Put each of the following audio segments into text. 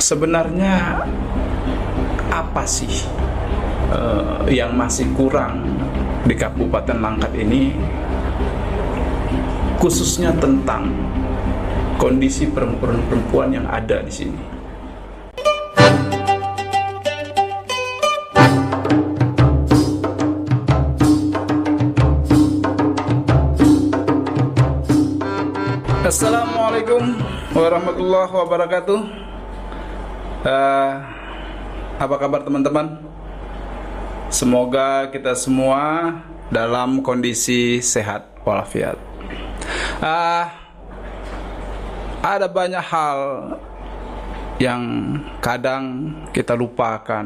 Sebenarnya apa sih yang masih kurang di Kabupaten Langkat ini, khususnya tentang kondisi perempuan-perempuan yang ada di sini? Assalamualaikum warahmatullahi wabarakatuh. Apa kabar teman-teman? Semoga kita semua dalam kondisi sehat walafiat. Ada banyak hal yang kadang kita lupakan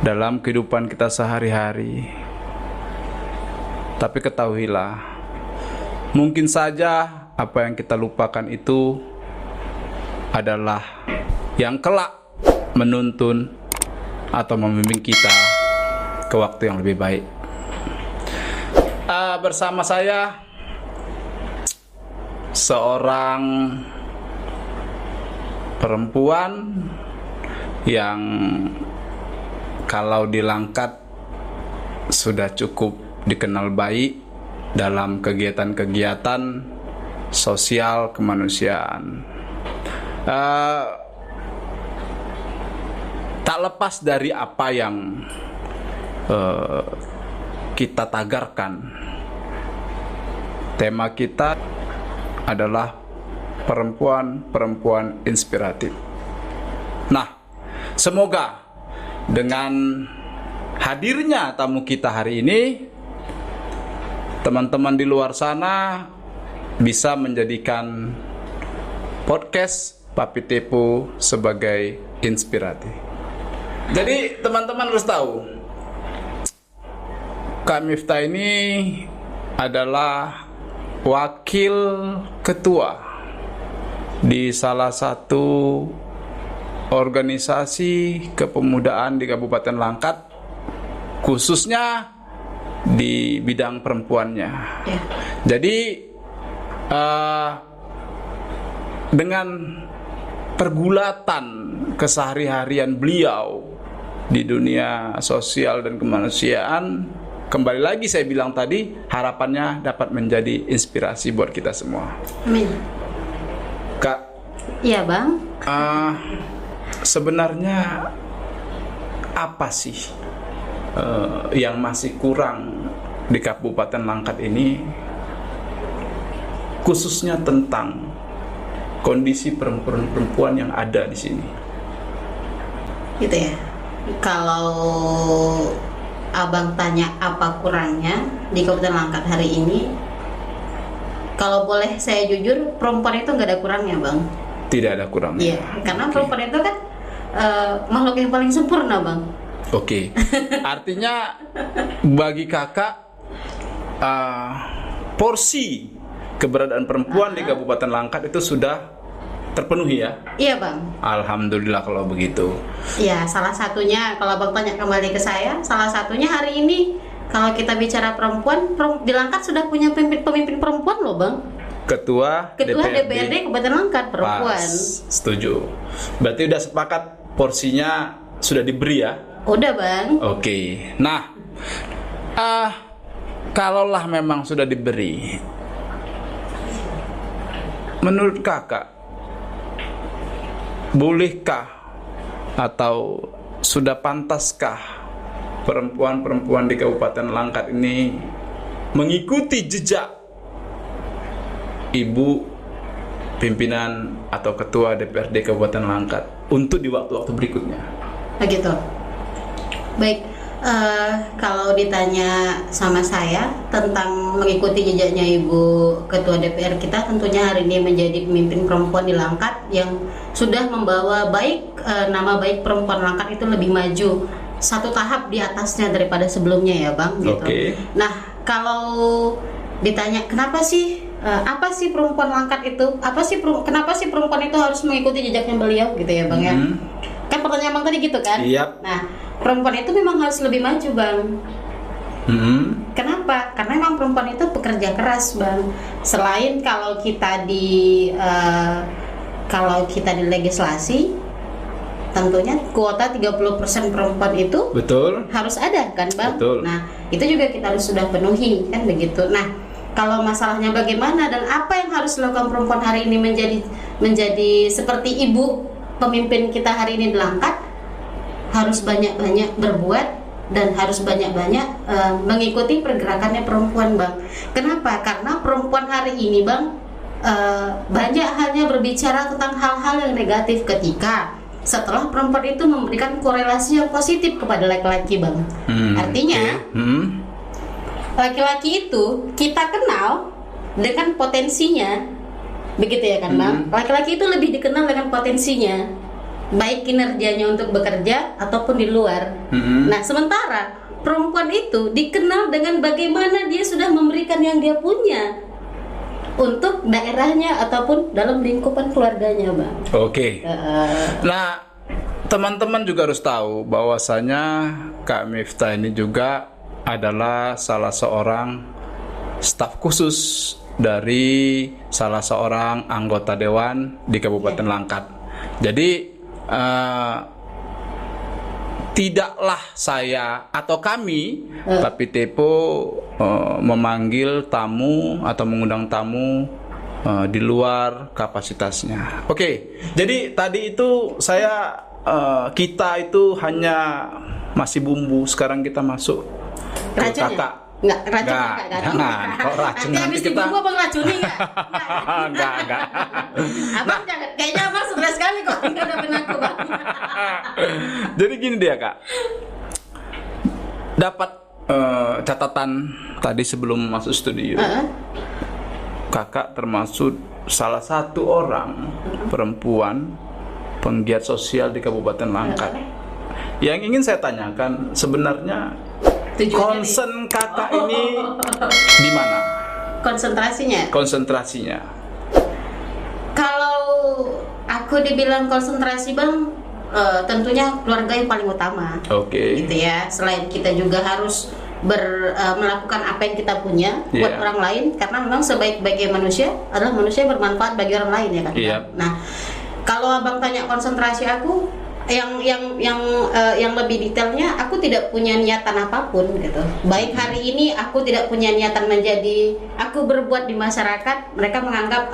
dalam kehidupan kita sehari-hari. Tapi ketahuilah, mungkin saja apa yang kita lupakan itu adalah yang kelak menuntun atau membimbing kita ke waktu yang lebih baik. Bersama saya seorang perempuan yang kalau di Langkat sudah cukup dikenal baik dalam kegiatan-kegiatan sosial kemanusiaan. Tak lepas dari apa yang kita tagarkan, tema kita adalah perempuan-perempuan inspiratif. Nah, semoga dengan hadirnya tamu kita hari ini, teman-teman di luar sana bisa menjadikan podcast Papi Tepo sebagai inspiratif. Jadi teman-teman harus tahu, Kak Miftah ini adalah wakil ketua di salah satu organisasi kepemudaan di Kabupaten Langkat, khususnya di bidang perempuannya. Jadi dengan pergulatan kesehari-harian beliau di dunia sosial dan kemanusiaan, kembali lagi saya bilang tadi, harapannya dapat menjadi inspirasi buat kita semua. Amin. Kak. Iya bang. Sebenarnya apa sih yang masih kurang di Kabupaten Langkat ini, khususnya tentang kondisi perempuan-perempuan yang ada di sini? Gitu ya. Kalau abang tanya apa kurangnya di Kabupaten Langkat hari ini, kalau boleh saya jujur, perempuan itu nggak ada kurangnya bang. Tidak ada kurangnya. Iya, karena perempuan itu kan makhluk yang paling sempurna bang. Oke. Artinya bagi kakak, porsi keberadaan perempuan di Kabupaten Langkat itu sudah terpenuhi ya? Iya bang. Alhamdulillah kalau begitu. Iya, salah satunya kalau abang tanya kembali ke saya, salah satunya hari ini kalau kita bicara perempuan di Langkat sudah punya pemimpin perempuan loh bang. Ketua DPRD Kabupaten Langkat perempuan. Pas, setuju. Berarti udah sepakat porsinya sudah diberi ya? Udah bang. Oke. Nah, kalaulah memang sudah diberi, menurut kakak, bolehkah atau sudah pantaskah perempuan-perempuan di Kabupaten Langkat ini mengikuti jejak ibu pimpinan atau ketua DPRD Kabupaten Langkat untuk di waktu-waktu berikutnya? Begitu. Baik. Kalau ditanya sama saya tentang mengikuti jejaknya Ibu Ketua DPR kita, tentunya hari ini menjadi pemimpin perempuan di Langkat yang sudah membawa nama baik perempuan Langkat itu lebih maju satu tahap di atasnya daripada sebelumnya ya Bang. Gitu. Okay. Nah kalau ditanya kenapa sih apa sih perempuan Langkat itu, kenapa sih perempuan itu harus mengikuti jejaknya beliau gitu ya Bang ya? Kan pertanyaan Bang tadi gitu kan? Yep. Nah perempuan itu memang harus lebih maju Bang. Kenapa? Karena memang perempuan itu pekerja keras Bang. Selain kalau kita di legislasi, tentunya kuota 30% perempuan itu Betul. harus ada kan Bang? Betul. Nah itu juga kita harus sudah penuhi kan begitu. Nah kalau masalahnya bagaimana dan apa yang harus dilakukan perempuan hari ini menjadi seperti ibu pemimpin kita hari ini di Langkat, harus banyak-banyak berbuat dan harus banyak-banyak mengikuti pergerakannya perempuan Bang. Kenapa? Karena perempuan hari ini Bang banyak hanya berbicara tentang hal-hal yang negatif ketika setelah perempuan itu memberikan korelasi yang positif kepada laki-laki Bang. Artinya laki-laki itu kita kenal dengan potensinya, begitu ya kan Bang? Laki-laki itu lebih dikenal dengan potensinya, baik kinerjanya untuk bekerja ataupun di luar. Nah sementara perempuan itu dikenal dengan bagaimana dia sudah memberikan yang dia punya untuk daerahnya ataupun dalam lingkupan keluarganya Bang. Oke. Nah teman-teman juga harus tahu bahwasanya Kak Miftah ini juga adalah salah seorang staf khusus dari salah seorang anggota dewan di Kabupaten Langkat. Jadi tidaklah saya atau kami tapi Tepo memanggil tamu atau mengundang tamu di luar kapasitasnya. Oke, jadi tadi itu kita itu hanya masih bumbu, sekarang kita masuk ke Racunnya? kakak. Enggak, racun Enggak, enggak kan? jangan. Kalau racun nanti nanti habis kita- dibumbu apa ngeracuni enggak? Enggak. Abang jangan, kayaknya abang stres sekali kok enggak ada benakku Bang. Jadi gini dia Kak, dapat catatan tadi sebelum masuk studio, Kakak termasuk salah satu orang perempuan penggiat sosial di Kabupaten Langkat. Yang ingin saya tanyakan sebenarnya Tujuannya concern Kakak ini di mana? konsentrasinya. Konsentrasinya. Kalau aku dibilang konsentrasi Bang, tentunya keluarga yang paling utama. Oke. Gitu ya. Selain kita juga harus melakukan apa yang kita punya buat Iya. orang lain, karena memang sebaik-baiknya manusia adalah manusia yang bermanfaat bagi orang lain ya kan. Iya. Nah, kalau abang tanya konsentrasi aku, yang lebih detailnya, aku tidak punya niatan apapun gitu. Baik hari ini aku tidak punya niatan aku berbuat di masyarakat, mereka menganggap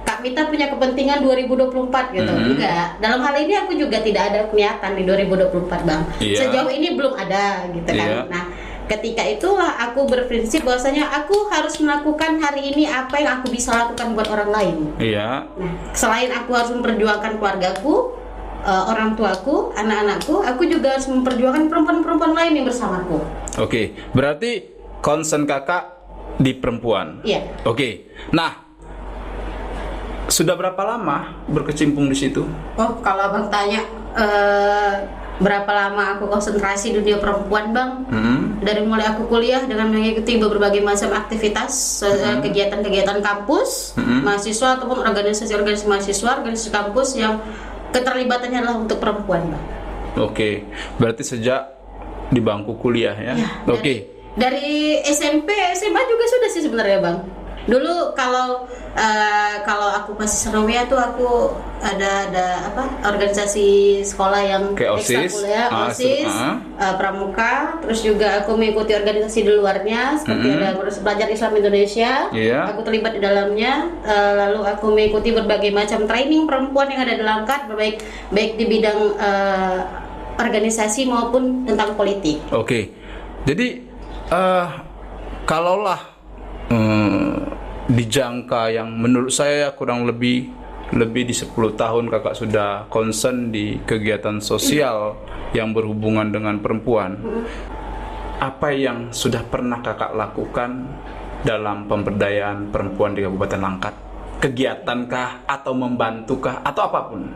Kak Mita punya kepentingan 2024 gitu. Enggak. Dalam hal ini aku juga tidak ada niatan di 2024 Bang. Iya. Sejauh ini belum ada gitu kan. Iya. Nah, ketika itulah aku berprinsip bahwasanya aku harus melakukan hari ini apa yang aku bisa lakukan buat orang lain. Iya. Nah, selain aku harus memperjuangkan keluargaku, orang tuaku, anak-anakku, aku juga harus memperjuangkan perempuan-perempuan lain yang bersamaku. Oke, berarti concern Kakak di perempuan. Iya. Oke. Nah, sudah berapa lama berkecimpung di situ? Oh, kalau abang tanya berapa lama aku konsentrasi dunia perempuan Bang? Dari mulai aku kuliah dengan mengikuti berbagai macam aktivitas, kegiatan-kegiatan kampus, mahasiswa ataupun organisasi-organisasi mahasiswa, organisasi kampus yang keterlibatannya adalah untuk perempuan Bang. Oke, berarti sejak di bangku kuliah ya? Ya, Oke. Dari SMP, SMA juga sudah sih sebenarnya Bang. Dulu kalau aku masih Serawia tuh aku ada organisasi sekolah yang Kayak OSIS, ekstrakuliah, OSIS, pramuka, terus juga aku mengikuti organisasi di luarnya seperti ada belajar Islam Indonesia. Iya. Aku terlibat di dalamnya, lalu aku mengikuti berbagai macam training perempuan yang ada di Langkat, baik di bidang organisasi maupun tentang politik. Oke. Jadi kalaulah dijangka yang menurut saya kurang lebih di 10 tahun Kakak sudah concern di kegiatan sosial yang berhubungan dengan perempuan. Apa yang sudah pernah Kakak lakukan dalam pemberdayaan perempuan di Kabupaten Langkat? Kegiatankah atau membantukah atau apapun?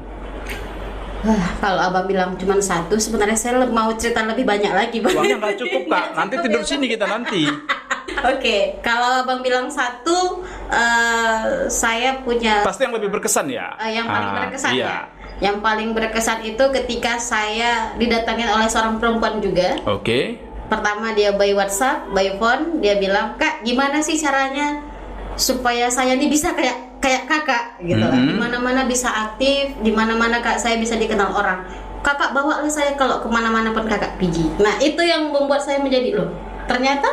Kalau abang bilang cuma satu, sebenarnya saya mau cerita lebih banyak lagi Bang. Uangnya nggak cukup Kak, nanti tidur sini kita nanti. Oke, kalau abang bilang satu, saya punya Pasti yang lebih berkesan ya? yang paling berkesan iya. ya. Yang paling berkesan itu ketika saya didatangin oleh seorang perempuan juga. Oke. Pertama dia by WhatsApp, by phone, dia bilang, "Kak, gimana sih caranya supaya saya ini bisa kayak kakak gitu lah. Di mana-mana bisa aktif, di mana-mana Kak saya bisa dikenal orang." kakak bawalah saya kalau kemana-mana pun kakak pergi. Nah itu yang membuat saya menjadi loh, ternyata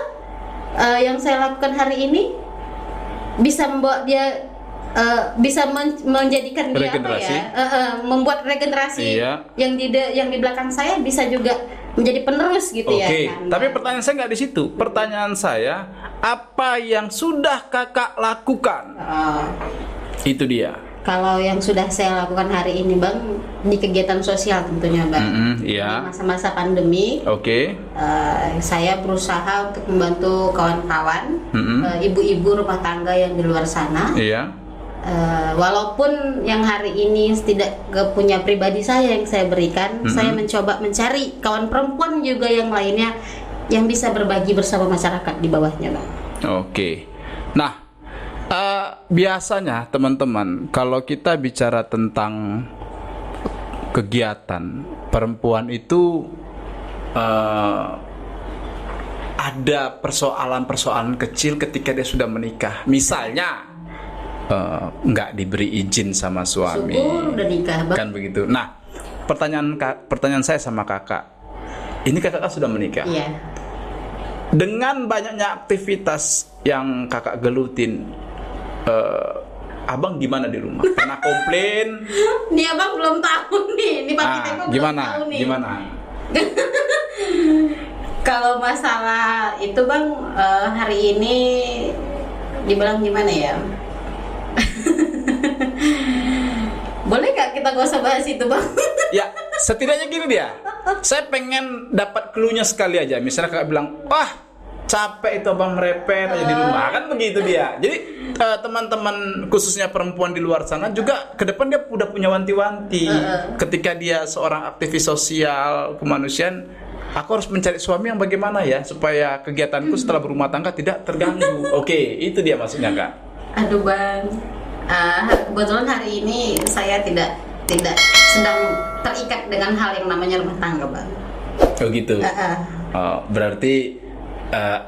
yang saya lakukan hari ini bisa membawa dia bisa menjadikan dia apa Regenerasi. ya, membuat regenerasi Iya. yang di belakang saya bisa juga menjadi penerus gitu ya Oke, kan. tapi pertanyaan saya nggak di situ. Pertanyaan saya, apa yang sudah kakak lakukan? Itu dia. Kalau yang sudah saya lakukan hari ini bang, di kegiatan sosial tentunya bang, Iya. di masa-masa pandemi, Oke. saya berusaha untuk membantu kawan-kawan, ibu-ibu rumah tangga yang di luar sana. Iya. Walaupun yang hari ini tidak punya pribadi saya yang saya berikan, saya mencoba mencari kawan perempuan juga yang lainnya yang bisa berbagi bersama masyarakat di bawahnya bang. Oke. Nah, biasanya teman-teman, kalau kita bicara tentang kegiatan perempuan itu ada persoalan-persoalan kecil ketika dia sudah menikah. Misalnya nggak diberi izin sama suami. Syukur udah nikah bang. Kan begitu. Nah, pertanyaan saya sama kakak, ini kakak kan sudah menikah. Iya. Dengan banyaknya aktivitas yang kakak gelutin, abang gimana di rumah? Pernah komplain? Nih abang belum tahu nih, Pak kita belum Gimana? tahu nih. Gimana? Kalau masalah itu bang, hari ini dibilang gimana ya? Boleh gak kita gak usah bahas itu bang? Ya, setidaknya gini dia. Saya pengen dapat clue-nya sekali aja. Misalnya kakak bilang, wah capek itu abang merepet aja di rumah, kan begitu dia. Jadi teman-teman khususnya perempuan di luar sana juga ke depan dia udah punya wanti-wanti. Ketika dia seorang aktivis sosial kemanusiaan, aku harus mencari suami yang bagaimana ya supaya kegiatanku setelah berumah tangga tidak terganggu. Oke, itu dia maksudnya kak. Aduh bang, kebetulan hari ini saya tidak sedang terikat dengan hal yang namanya rumah tangga bang. Oh gitu. Oh, berarti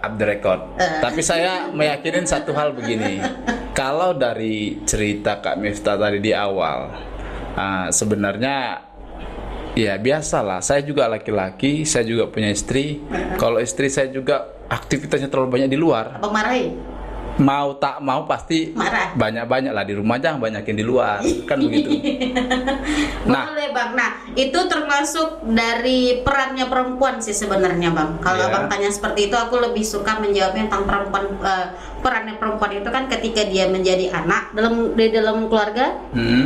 up the record. Tapi saya meyakinin satu hal begini. Kalau dari cerita Kak Miftah tadi di awal, sebenarnya ya biasalah. Saya juga laki-laki, saya juga punya istri. Kalau istri saya juga aktivitasnya terlalu banyak di luar. Abang marahin? Mau tak mau pasti Marah. banyak-banyak lah di rumah, jangan banyakin di luar, kan begitu. Nah, boleh bang. Nah itu termasuk dari perannya perempuan sih sebenarnya bang. Kalau Iya. abang tanya seperti itu, aku lebih suka menjawabnya tentang perempuan. Perannya perempuan itu kan ketika dia menjadi anak di dalam keluarga,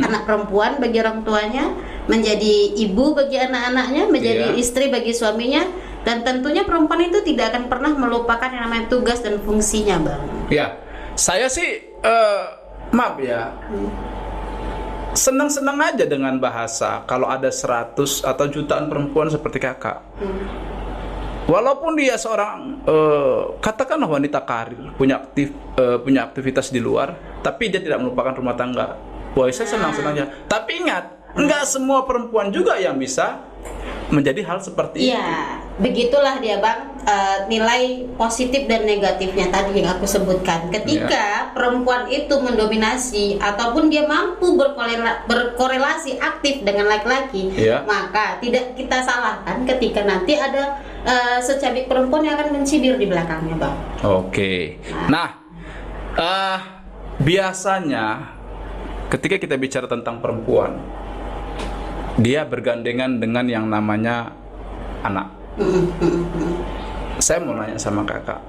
anak perempuan bagi orang tuanya, menjadi ibu bagi anak-anaknya, menjadi Iya. istri bagi suaminya, dan tentunya perempuan itu tidak akan pernah melupakan yang namanya tugas dan fungsinya bang. ya, saya sih maaf ya, senang-senang aja dengan bahasa kalau ada 100 atau jutaan perempuan seperti kakak. Walaupun dia seorang katakanlah wanita karir, punya aktivitas di luar, tapi dia tidak melupakan rumah tangga. Wah, saya senang-senang aja. Tapi ingat, enggak semua perempuan juga yang bisa menjadi hal seperti itu. Iya, begitulah dia bang, nilai positif dan negatifnya tadi yang aku sebutkan. Ketika perempuan itu mendominasi ataupun dia mampu berkorelasi aktif dengan laki-laki, maka tidak kita salahkan ketika nanti ada secabik perempuan yang akan mencibir di belakangnya bang. Oke. Nah, biasanya ketika kita bicara tentang perempuan, dia bergandengan dengan yang namanya anak. Saya mau nanya sama kakak,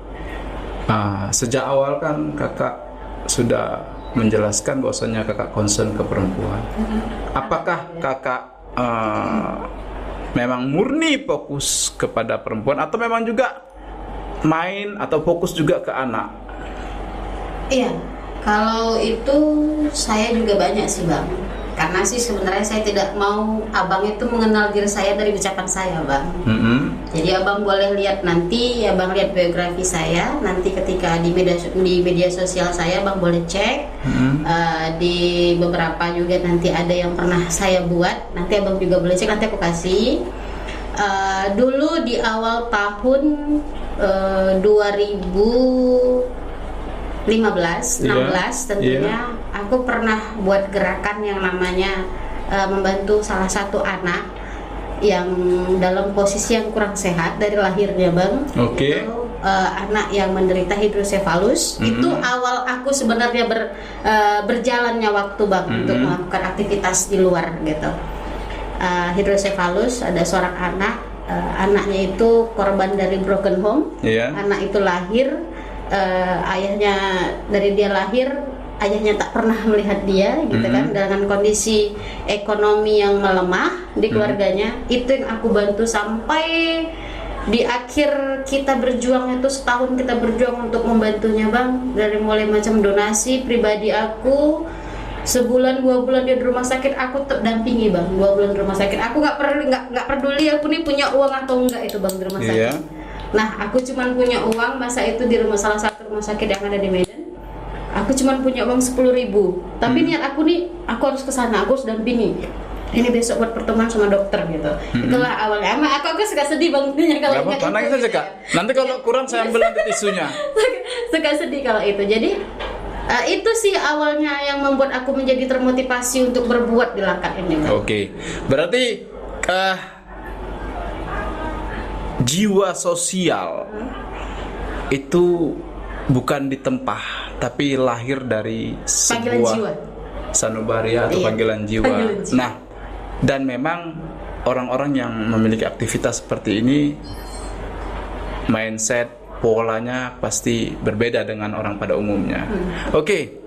sejak awal kan kakak sudah menjelaskan bahwasanya kakak concern ke perempuan. Apakah kakak memang murni fokus kepada perempuan atau memang juga main atau fokus juga ke anak? Iya, kalau itu saya juga banyak sih bang. Karena sih sebenarnya saya tidak mau abang itu mengenal diri saya dari ucapan saya bang. Jadi abang boleh lihat nanti, abang lihat biografi saya nanti ketika di media sosial saya, abang boleh cek. Di beberapa juga nanti ada yang pernah saya buat, nanti abang juga boleh cek, nanti aku kasih. Dulu di awal tahun 2015, 16 tentunya aku pernah buat gerakan yang namanya membantu salah satu anak yang dalam posisi yang kurang sehat dari lahirnya bang. Oke. Itu, anak yang menderita hidrosefalus. Itu awal aku sebenarnya berjalannya waktu bang untuk melakukan aktivitas di luar gitu. Hidrosefalus, ada seorang anak, anaknya itu korban dari broken home. Anak itu lahir, ayahnya dari dia lahir, ayahnya tak pernah melihat dia gitu kan, dengan kondisi ekonomi yang melemah di keluarganya. Itu yang aku bantu sampai di akhir kita berjuang itu, setahun kita berjuang untuk membantunya bang, dari mulai macam donasi pribadi aku, sebulan 2 bulan dia di rumah sakit aku tetap dampingi bang, 2 bulan di rumah sakit aku nggak peduli aku nih punya uang atau enggak itu bang di rumah sakit. Nah aku cuman punya uang masa itu di salah satu rumah sakit yang ada di Medan, aku cuman punya uang 10.000, tapi niat aku nih aku harus kesana, aku harus dampingi ini besok buat pertemuan sama dokter gitu. Itulah awalnya. Aku suka sedih bang kalau ingat itu. Nangis aja kak. Nanti kalau kurang saya ambil nanti tisunya. Suka sedih kalau itu. Jadi itu sih awalnya yang membuat aku menjadi termotivasi untuk berbuat di Langkat ini. Oke. Berarti jiwa sosial itu bukan ditempah, tapi lahir dari sebuah sanubariah atau panggilan jiwa. Nah, dan memang orang-orang yang memiliki aktivitas seperti ini, mindset, polanya pasti berbeda dengan orang pada umumnya. Oke,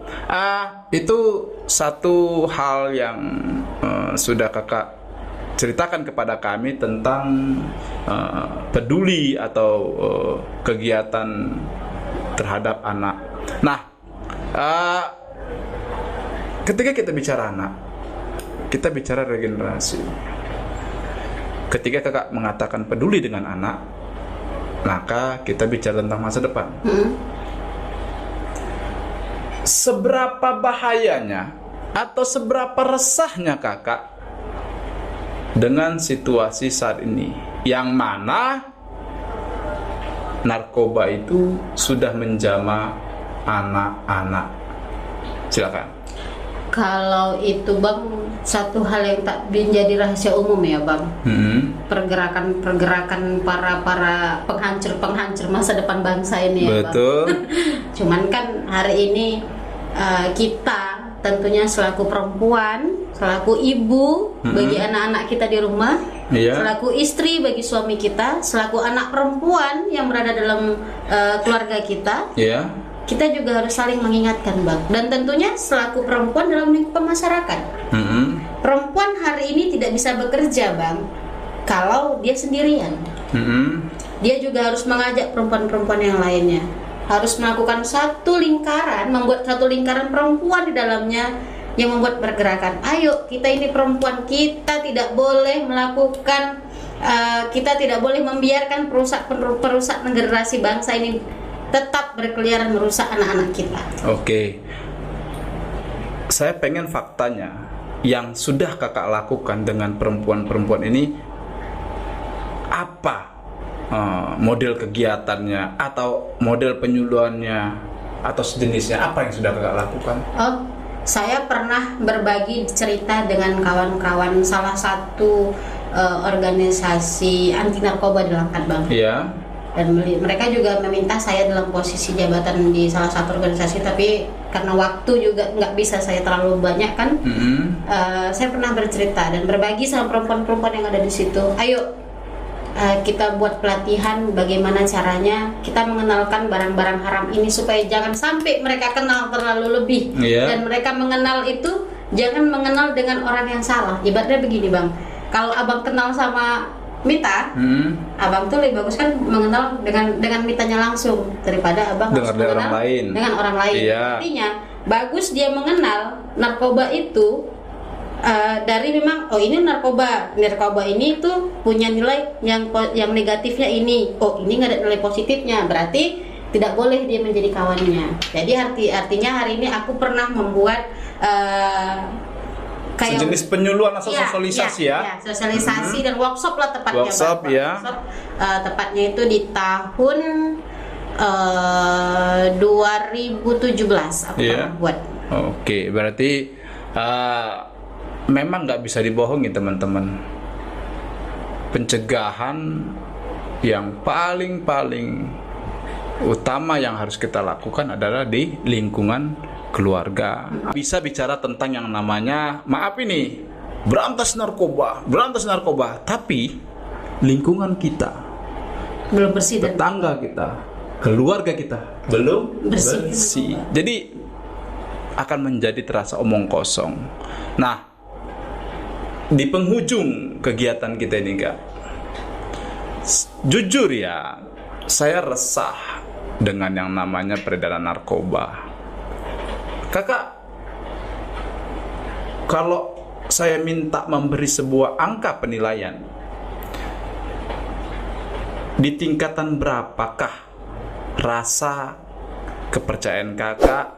itu satu hal yang sudah kakak ceritakan kepada kami tentang peduli atau kegiatan terhadap anak. Nah, ketika kita bicara anak, kita bicara regenerasi. Ketika kakak mengatakan peduli dengan anak, maka kita bicara tentang masa depan. Seberapa bahayanya atau seberapa resahnya kakak dengan situasi saat ini, yang mana narkoba itu sudah menjamah anak-anak? Silakan. Kalau itu bang, satu hal yang tak menjadi rahasia umum ya bang. Pergerakan para penghancur masa depan bangsa ini ya. Betul. Bang. Cuman kan hari ini kita tentunya selaku perempuan, selaku ibu bagi anak-anak kita di rumah, selaku istri bagi suami kita, selaku anak perempuan yang berada dalam keluarga kita, kita juga harus saling mengingatkan bang. Dan tentunya selaku perempuan dalam lingkungan masyarakat, perempuan hari ini tidak bisa bekerja bang kalau dia sendirian. Dia juga harus mengajak perempuan-perempuan yang lainnya, harus melakukan satu lingkaran, membuat satu lingkaran perempuan di dalamnya yang membuat pergerakan. Ayo, kita ini perempuan, kita tidak boleh melakukan, kita tidak boleh membiarkan perusak generasi bangsa ini tetap berkeliaran merusak anak-anak kita. Oke. Saya pengen faktanya yang sudah kakak lakukan dengan perempuan-perempuan ini, apa model kegiatannya atau model penyuluhannya atau sejenisnya, apa yang sudah kakak lakukan? Saya pernah berbagi cerita dengan kawan-kawan salah satu organisasi anti narkoba di Langkat bang. Dan mereka juga meminta saya dalam posisi jabatan di salah satu organisasi, tapi karena waktu juga nggak bisa saya terlalu banyak kan. Saya pernah bercerita dan berbagi sama perempuan-perempuan yang ada di situ. Ayo kita buat pelatihan bagaimana caranya kita mengenalkan barang-barang haram ini supaya jangan sampai mereka kenal terlalu lebih. Dan mereka mengenal itu jangan mengenal dengan orang yang salah. Ibaratnya begini bang, kalau abang kenal sama Mita, abang tuh lebih bagus kan mengenal dengan Mitanya langsung daripada abang harus mengenal dengan orang lain. Artinya bagus dia mengenal narkoba itu dari memang ini narkoba ini tuh punya nilai yang negatifnya ini, ini nggak ada nilai positifnya, berarti tidak boleh dia menjadi kawannya. Jadi artinya hari ini aku pernah membuat kayak sejenis penyuluhan atau sosialisasi sosialisasi dan workshop lah tepatnya. Workshop. Tepatnya itu di tahun 2017 aku pernah buat. Oke, berarti memang nggak bisa dibohongi teman-teman. pencegahan yang paling utama yang harus kita lakukan adalah di lingkungan keluarga. Bisa bicara tentang yang namanya, maaf ini, berantas narkoba, tapi lingkungan kita, belum bersih dan tetangga kita, keluarga kita belum bersih. Jadi akan menjadi terasa omong kosong. Nah, di penghujung kegiatan kita ini, Kak, jujur ya, saya resah dengan yang namanya peredaran narkoba. Kakak, kalau saya minta memberi sebuah angka penilaian, di tingkatan berapakah rasa kepercayaan kakak,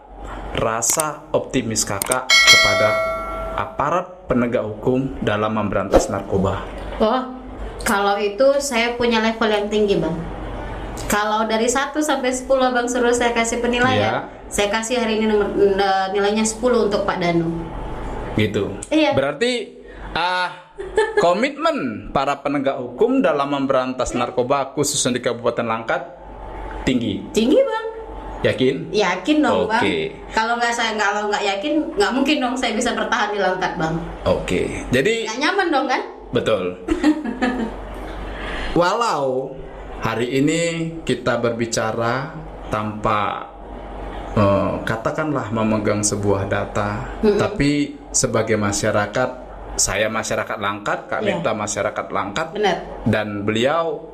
rasa optimis kakak kepada aparat penegak hukum dalam memberantas narkoba? Oh, kalau itu saya punya level yang tinggi, Bang. Kalau dari 1 sampai 10 Bang suruh saya kasih penilaian, saya kasih hari ini nilainya 10 untuk Pak Danu. Gitu. Iya. Berarti komitmen para penegak hukum dalam memberantas narkoba khususnya di Kabupaten Langkat tinggi. Tinggi, Bang. Yakin? Yakin dong, Bang. Oke. Kalau nggak yakin, nggak mungkin dong saya bisa bertahan di Langkat, Bang. Oke. Jadi Nggak nyaman dong kan? betul. Walau hari ini kita berbicara tanpa katakanlah memegang sebuah data, tapi sebagai masyarakat, saya masyarakat Langkat, Kak Mita masyarakat Langkat, Benar. dan beliau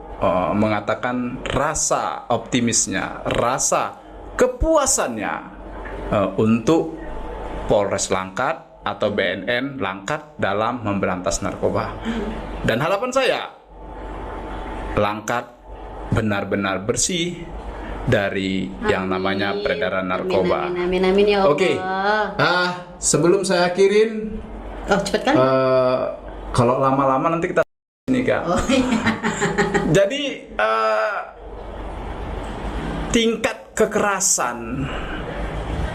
mengatakan rasa optimisnya, rasa kepuasannya untuk Polres Langkat atau BNN Langkat dalam memberantas narkoba. Dan harapan saya, Langkat benar-benar bersih dari yang namanya peredaran narkoba. Amin ya Allah. Oke. Sebelum saya akhirin, Oh, cepet kan? kalau lama-lama nanti kita ini, Kak. Oh, iya. Jadi tingkat kekerasan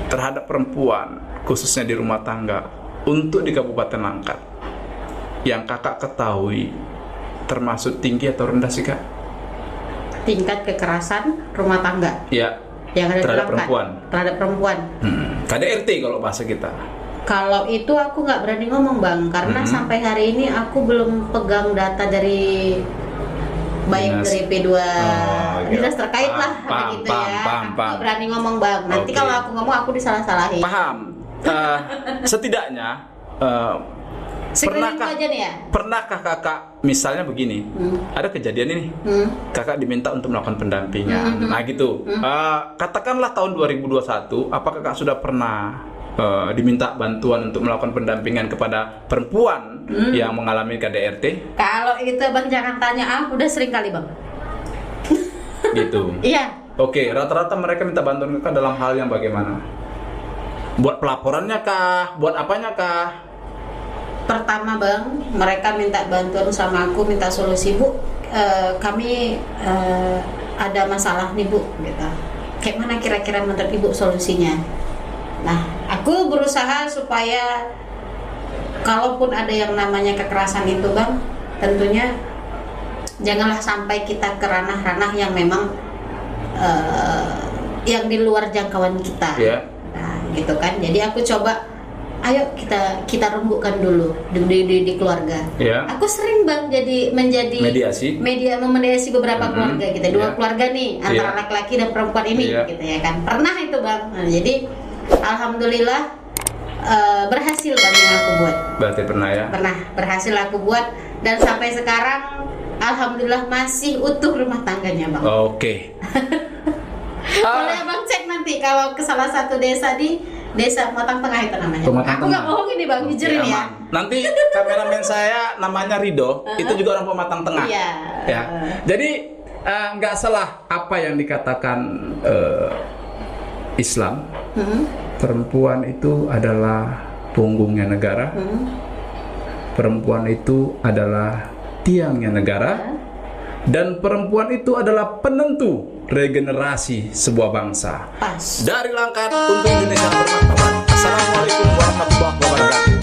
terhadap perempuan khususnya di rumah tangga untuk di Kabupaten Langkat yang kakak ketahui termasuk tinggi atau rendah sih, Kak? Tingkat kekerasan rumah tangga Ya, yang ada terhadap di Langkat. perempuan. Terhadap perempuan. KDRT kalau bahasa kita. Kalau itu aku nggak berani ngomong, Bang, karena sampai hari ini aku belum pegang data dari baik Dinas. dari P2 dinas terkait lah Paham, begitu paham, ya. paham, Aku paham. nggak berani ngomong, Bang. Nanti Oke. kalau aku ngomong aku disalah-salahin. Paham. Setidaknya Screening aja nih ya. pernahkah kakak misalnya begini, ada kejadian ini, kakak diminta untuk melakukan pendampingan, nah gitu. Katakanlah tahun 2021, apakah kakak sudah pernah diminta bantuan untuk melakukan pendampingan kepada perempuan yang mengalami KDRT? Kalau itu Bang jangan tanya, aku udah sering kali, Bang. Gitu. Iya. Oke, rata-rata mereka minta bantuan kakak dalam hal yang bagaimana? Buat pelaporannya kah? Buat apanya kah? Pertama, Bang, mereka minta bantuan sama aku, minta solusi, Bu. Kami ada masalah nih, Bu, gitu. Kayak mana kira-kira menurut Ibu solusinya? Nah, aku berusaha supaya kalaupun ada yang namanya kekerasan itu, Bang, tentunya janganlah sampai kita ke ranah-ranah yang memang yang di luar jangkauan kita. Yeah. Nah, gitu kan. Jadi aku coba, ayo kita rembukkan dulu di keluarga. Yeah. Aku sering, Bang, menjadi memediasi beberapa keluarga kita, dua keluarga nih antara laki-laki dan perempuan ini, gitu ya kan. Pernah itu, Bang. Nah, jadi alhamdulillah berhasil, Bang, yang aku buat. Berarti pernah ya? Pernah berhasil aku buat, dan sampai sekarang alhamdulillah masih utuh rumah tangganya, Bang. Oke. Boleh Bang cek nanti kalau ke salah satu desa di Desa Pematang Tengah itu namanya. Pematang Aku Tengah. nggak bohong ini, Bang, jujur ini ya. Aman. Nanti kameramen saya namanya Rido, itu juga orang Pematang Tengah. Iya. Ya. Jadi nggak salah apa yang dikatakan Islam. Perempuan itu adalah punggungnya negara. Perempuan itu adalah tiangnya negara. Dan perempuan itu adalah penentu regenerasi sebuah bangsa. Pas. Dari Langkat untuk Indonesia yang bermartabat. Assalamualaikum warahmatullahi wabarakatuh.